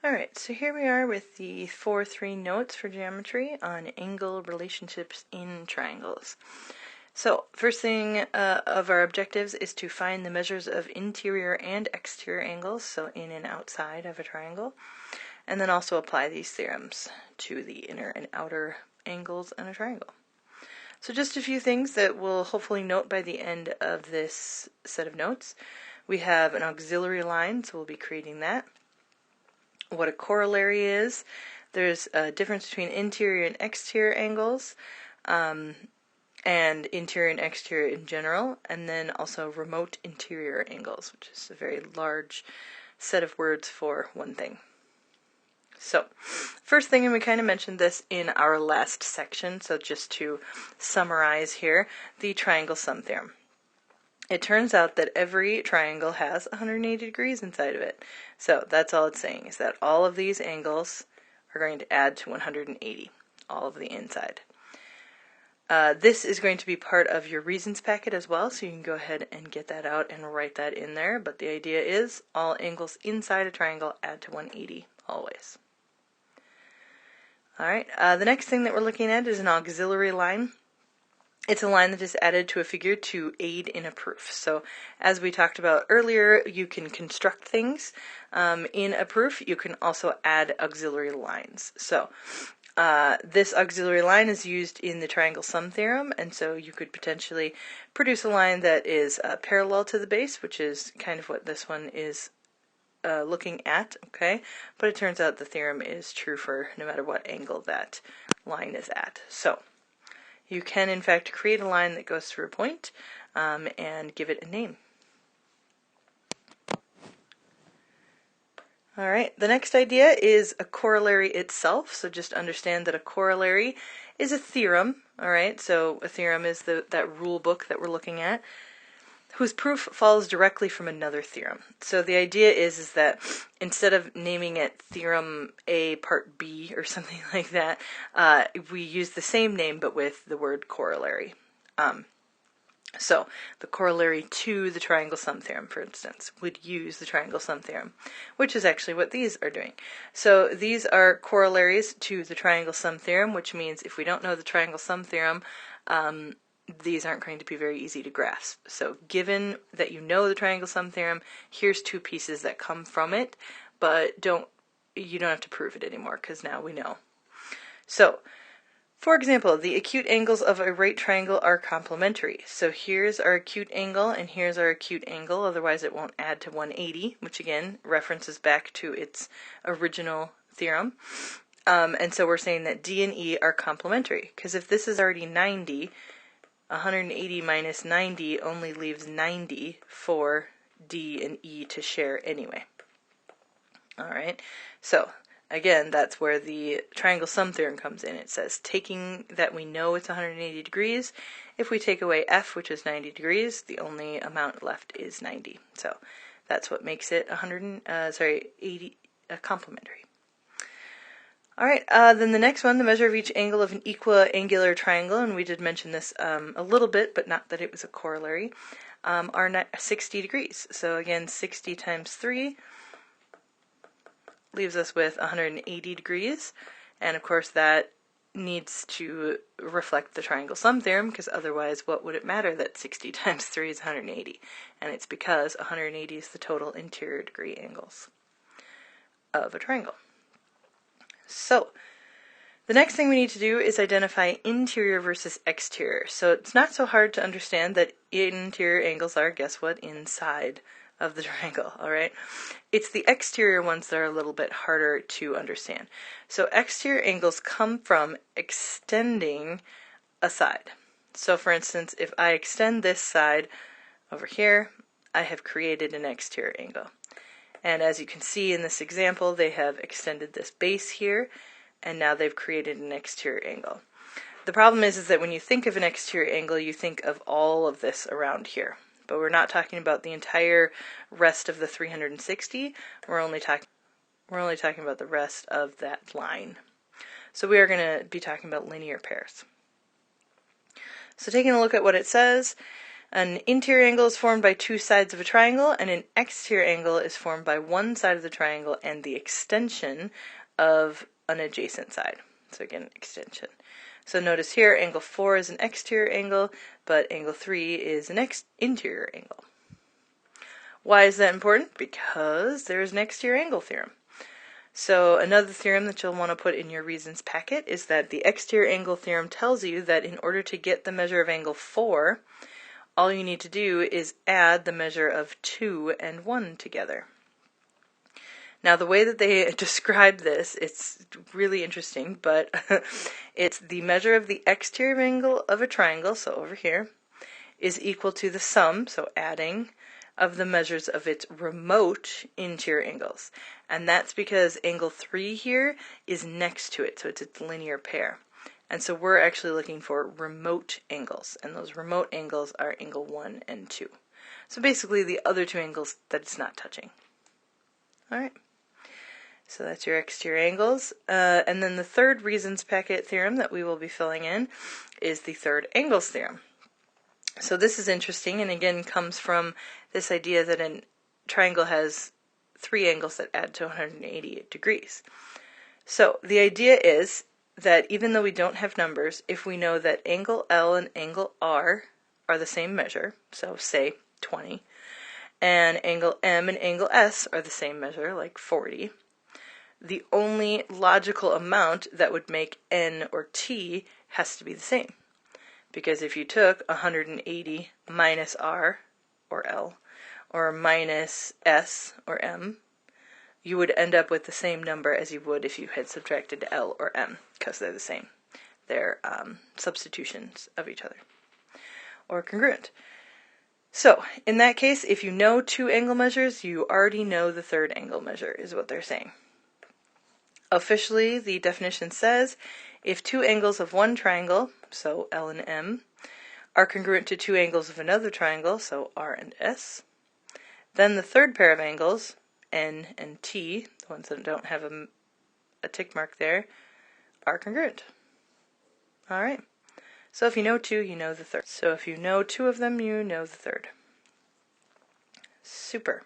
Alright, so here we are with the 4-3 notes for geometry on angle relationships in triangles. So, first thing of our objectives is to find the measures of interior and exterior angles, so in and outside of a triangle, and then also apply these theorems to the inner and outer angles in a triangle. So just a few things that we'll hopefully note by the end of this set of notes. We have an auxiliary line, so we'll be creating that. What a corollary is. There's a difference between interior and exterior angles, and interior and exterior in general, and then also remote interior angles, which is a very large set of words for one thing. So, first thing, and we kind of mentioned this in our last section, so just to summarize here, the triangle sum theorem. It turns out that every triangle has 180 degrees inside of it. So that's all it's saying, is that all of these angles are going to add to 180, all of the inside. This is going to be part of your reasons packet as well, so you can go ahead and get that out and write that in there. But the idea is all angles inside a triangle add to 180 always. Alright, the next thing that we're looking at is an auxiliary line. It's a line that is added to a figure to aid in a proof. So as we talked about earlier, you can construct things in a proof. You can also add auxiliary lines. So this auxiliary line is used in the Triangle Sum Theorem, and so you could potentially produce a line that is parallel to the base, which is kind of what this one is looking at, okay? But it turns out the theorem is true for no matter what angle that line is at. So you can, in fact, create a line that goes through a point and give it a name. Alright, the next idea is a corollary itself. So just understand that a corollary is a theorem. Alright, so a theorem is that rule book that we're looking at, whose proof follows directly from another theorem. So the idea is that instead of naming it theorem A part B or something like that, we use the same name but with the word corollary. So the corollary to the Triangle Sum Theorem, for instance, would use the Triangle Sum Theorem, which is actually what these are doing. So these are corollaries to the Triangle Sum Theorem, which means if we don't know the Triangle Sum Theorem, these aren't going to be very easy to grasp. So given that you know the Triangle Sum Theorem, here's two pieces that come from it, but you don't have to prove it anymore because now we know. So, for example, the acute angles of a right triangle are complementary. So here's our acute angle and here's our acute angle, otherwise it won't add to 180, which again references back to its original theorem. And so we're saying that D and E are complementary, because if this is already 90, 180 minus 90 only leaves 90 for D and E to share anyway. Alright, so again, that's where the Triangle Sum Theorem comes in. It says, taking that we know it's 180 degrees, if we take away F, which is 90 degrees, the only amount left is 90. So that's what makes it 80 complementary. Alright, then the next one, the measure of each angle of an equiangular triangle, and we did mention this a little bit, but not that it was a corollary, are 60 degrees. So again, 60 times 3 leaves us with 180 degrees, and of course that needs to reflect the Triangle Sum Theorem, because otherwise what would it matter that 60 times 3 is 180? And it's because 180 is the total interior degree angles of a triangle. So, the next thing we need to do is identify interior versus exterior. So it's not so hard to understand that interior angles are, guess what, inside of the triangle, alright? It's the exterior ones that are a little bit harder to understand. So exterior angles come from extending a side. So for instance, if I extend this side over here, I have created an exterior angle. And as you can see in this example, they have extended this base here, and now they've created an exterior angle. The problem is that when you think of an exterior angle, you think of all of this around here. But we're not talking about the entire rest of the 360. We're only talking about the rest of that line. So we are going to be talking about linear pairs. So taking a look at what it says, An interior angle is formed by two sides of a triangle, and an exterior angle is formed by one side of the triangle and the extension of an adjacent side. So again, extension. So notice here, angle 4 is an exterior angle, but angle 3 is an interior angle. Why is that important? Because there's an exterior angle theorem. So another theorem that you'll want to put in your reasons packet is that the exterior angle theorem tells you that in order to get the measure of angle 4, all you need to do is add the measure of 2 and 1 together. Now the way that they describe this, it's really interesting, but it's the measure of the exterior angle of a triangle, so over here, is equal to the sum, so adding, of the measures of its remote interior angles. And that's because angle 3 here is next to it, so it's its linear pair. And so we're actually looking for remote angles, and those remote angles are angle 1 and 2. So basically the other two angles that it's not touching. Alright, so that's your exterior angles. And then the third reasons packet theorem that we will be filling in is the third angles theorem. So this is interesting, and again comes from this idea that a triangle has three angles that add to 188 degrees. So the idea is that even though we don't have numbers, if we know that angle L and angle R are the same measure, so say 20, and angle M and angle S are the same measure, like 40, the only logical amount that would make N or T has to be the same. Because if you took 180 minus R, or L, or minus S, or M, you would end up with the same number as you would if you had subtracted L or M, because they're the same. They're substitutions of each other, or congruent. So, in that case, if you know two angle measures, you already know the third angle measure, is what they're saying. Officially, the definition says, if two angles of one triangle, so L and M, are congruent to two angles of another triangle, so R and S, then the third pair of angles, N and T, the ones that don't have a tick mark there, are congruent. Alright, so if you know two, you know the third. So if you know two of them, you know the third. Super.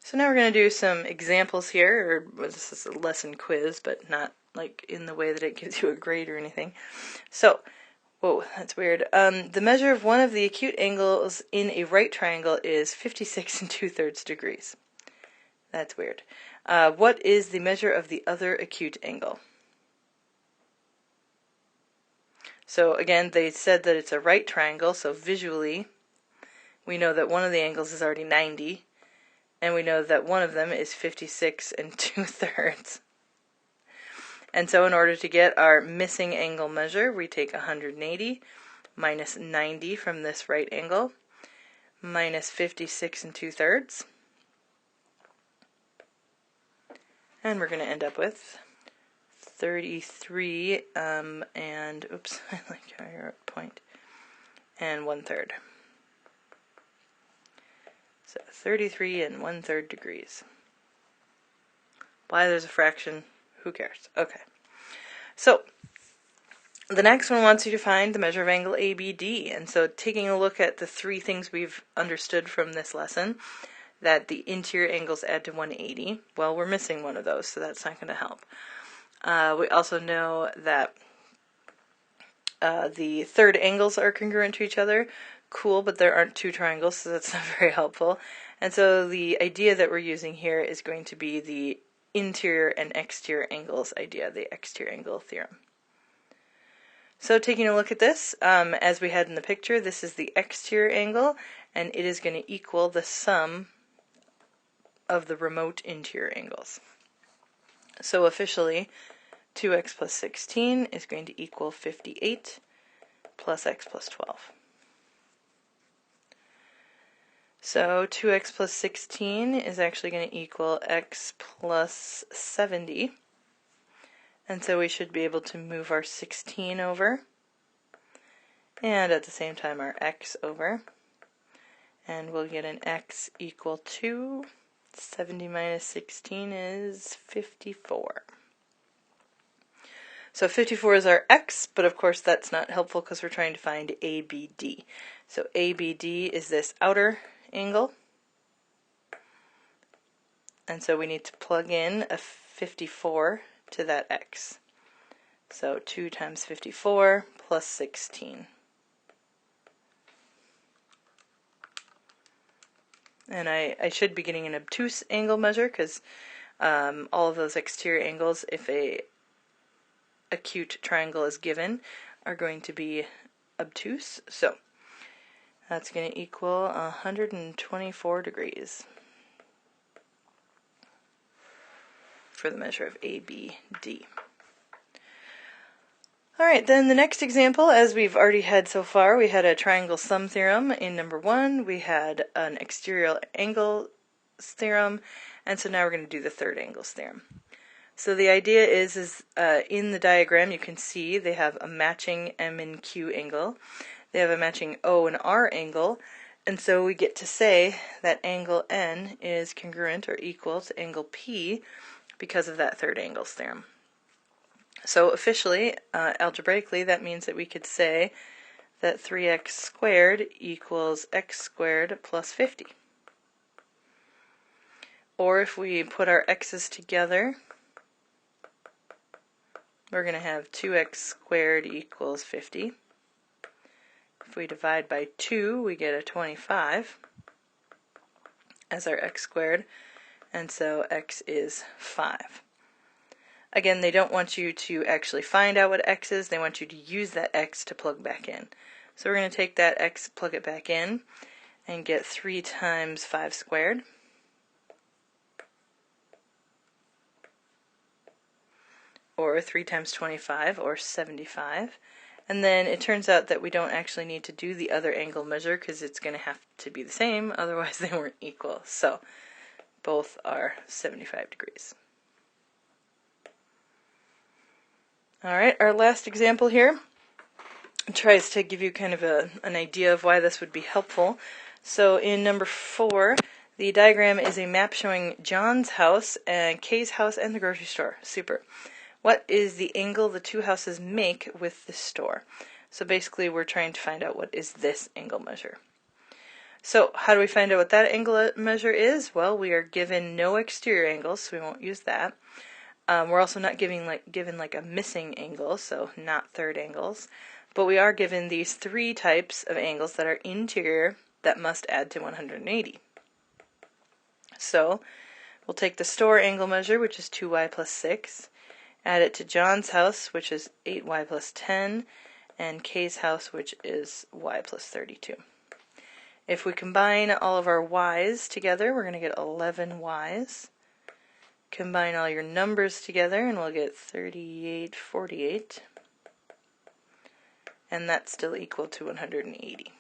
So now we're going to do some examples here, or this is a lesson quiz, but not like in the way that it gives you a grade or anything. So, whoa, that's weird. The measure of one of the acute angles in a right triangle is 56 2/3 degrees. That's weird. What is the measure of the other acute angle? So again, they said that it's a right triangle, so visually we know that one of the angles is already 90, and we know that one of them is 56 2/3. And so in order to get our missing angle measure, we take 180 minus 90 from this right angle, minus 56 2/3. And we're going to end up with 33 and, oops, I like how I wrote point, and 1/3. So 33 1/3 degrees. Why there's a fraction, who cares? Okay. So the next one wants you to find the measure of angle ABD. And so taking a look at the three things we've understood from this lesson, that the interior angles add to 180. Well, we're missing one of those, so that's not going to help. We also know that the third angles are congruent to each other. Cool, but there aren't two triangles, so that's not very helpful. And so the idea that we're using here is going to be the interior and exterior angles idea, the exterior angle theorem. So taking a look at this, as we had in the picture, this is the exterior angle, and it is going to equal the sum of the remote interior angles. So officially, 2x plus 16 is going to equal 58 plus x plus 12. So 2x plus 16 is actually going to equal x plus 70. And so we should be able to move our 16 over, and at the same time our x over. And we'll get an x equal to 70 minus 16 is 54. So 54 is our x, but of course that's not helpful because we're trying to find ABD. So ABD is this outer angle. And so we need to plug in a 54 to that x. So 2 times 54 plus 16. And I should be getting an obtuse angle measure because all of those exterior angles, if a acute triangle is given, are going to be obtuse. So that's going to equal 124 degrees for the measure of ABD. Alright, then the next example, as we've already had so far, we had a triangle sum theorem in number 1, we had an exterior angles theorem, and so now we're going to do the third angles theorem. So the idea is in the diagram you can see they have a matching M and Q angle, they have a matching O and R angle, and so we get to say that angle N is congruent or equal to angle P because of that third angles theorem. So officially, algebraically, that means that we could say that 3x squared equals x squared plus 50. Or if we put our x's together, we're going to have 2x squared equals 50. If we divide by 2, we get a 25 as our x squared, and so x is 5. Again, they don't want you to actually find out what x is, they want you to use that x to plug back in. So we're going to take that x, plug it back in, and get 3 times 5 squared. Or 3 times 25, or 75. And then it turns out that we don't actually need to do the other angle measure because it's going to have to be the same, otherwise they weren't equal. So both are 75 degrees. Alright, our last example here tries to give you kind of an idea of why this would be helpful. So in number 4, the diagram is a map showing John's house and Kay's house and the grocery store. Super. What is the angle the two houses make with the store? So basically we're trying to find out what is this angle measure. So how do we find out what that angle measure is? Well, we are given no exterior angles, so we won't use that. We're also not given like a missing angle, so not third angles. But we are given these 3 types of angles that are interior that must add to 180. So we'll take the store angle measure, which is 2y plus 6, add it to John's house, which is 8y plus 10, and Kay's house, which is y plus 32. If we combine all of our y's together, we're going to get 11 y's. Combine all your numbers together and we'll get 3848. And that's still equal to 180.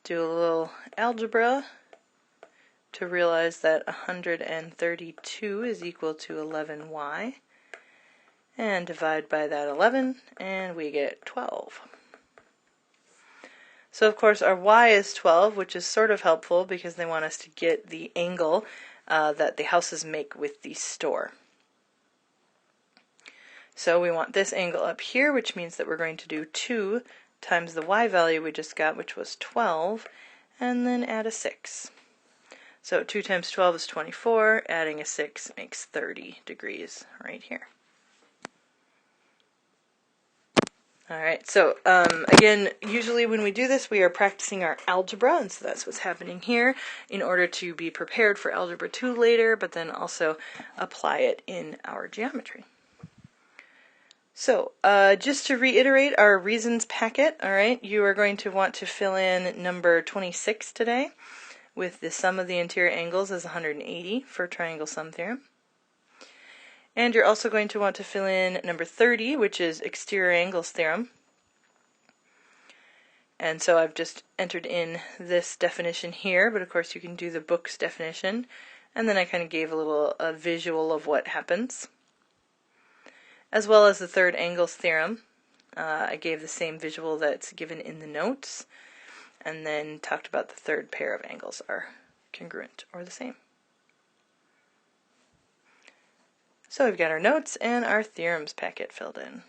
Do a little algebra to realize that 132 is equal to 11y. And divide by that 11 and we get 12. So of course our y is 12, which is sort of helpful because they want us to get the angle that the houses make with the store. So we want this angle up here, which means that we're going to do 2 times the y value we just got, which was 12, and then add a 6. So 2 times 12 is 24, adding a 6 makes 30 degrees right here. Alright, so again, usually when we do this we are practicing our algebra, and so that's what's happening here in order to be prepared for Algebra 2 later, but then also apply it in our geometry. So, just to reiterate our reasons packet, alright, you are going to want to fill in number 26 today with the sum of the interior angles as 180 for Triangle Sum Theorem. And you're also going to want to fill in number 30, which is Exterior Angles Theorem. And so I've just entered in this definition here, but of course you can do the book's definition. And then I kind of gave a visual of what happens. As well as the third angles theorem. I gave the same visual that's given in the notes. And then talked about the third pair of angles are congruent or the same. So we've got our notes and our theorems packet filled in.